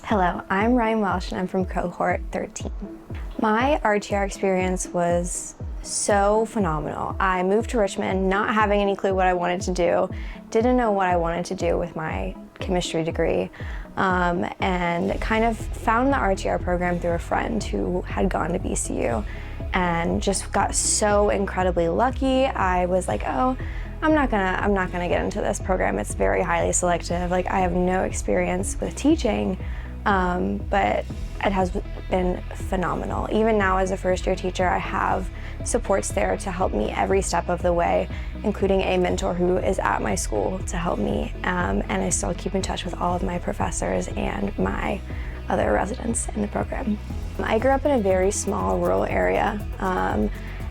Hello, I'm Ryanne Welsh and I'm from Cohort 13. My RTR experience was so phenomenal. I moved to Richmond not having any clue what I wanted to do, didn't know what I wanted to do with my chemistry degree, and kind of found the RTR program through a friend who had gone to BCU and just got so incredibly lucky. I was like, oh, I'm not gonna get into this program. It's very highly selective. Like, I have no experience with teaching, but it has been phenomenal. Even now as a first-year teacher, I have supports there to help me every step of the way, including a mentor who is at my school to help me, and I still keep in touch with all of my professors and my other residents in the program. I grew up in a very small rural area,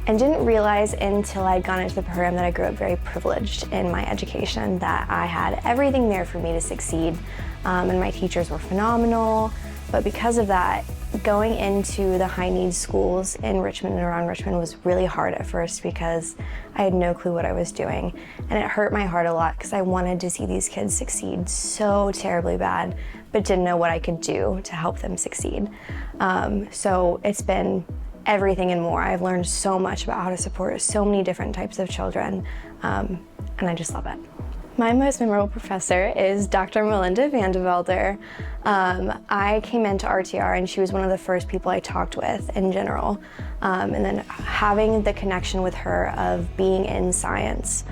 and didn't realize until I'd gone into the program that I grew up very privileged in my education, that I had everything there for me to succeed, and my teachers were phenomenal. But because of that, going into the high needs schools in Richmond and around Richmond was really hard at first because I had no clue what I was doing. And it hurt my heart a lot because I wanted to see these kids succeed so terribly bad, but didn't know what I could do to help them succeed. So it's been everything and more. I've learned so much about how to support so many different types of children, and I just love it. My most memorable professor is Dr. Melinda Vandevelder. I came into RTR and she was one of the first people I talked with in general. And then having the connection with her of being in science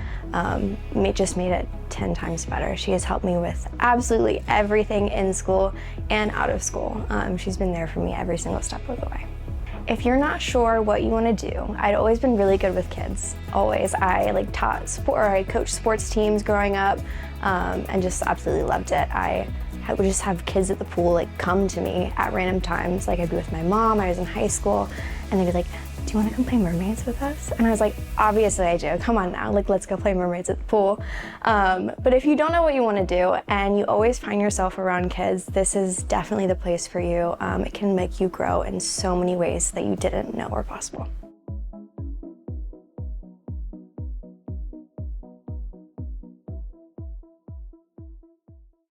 just made it 10 times better. She has helped me with absolutely everything in school and out of school. She's been there for me every single step of the way. If you're not sure what you want to do, I'd always been really good with kids. Always. I I coached sports teams growing up, and just absolutely loved it. I would just have kids at the pool come to me at random times. I'd be with my mom, I was in high school, and they'd be like, do you want to come play mermaids with us? And I was like, obviously I do. Come on now, let's go play mermaids at the pool. But if you don't know what you want to do and you always find yourself around kids, this is definitely the place for you. It can make you grow in so many ways that you didn't know were possible.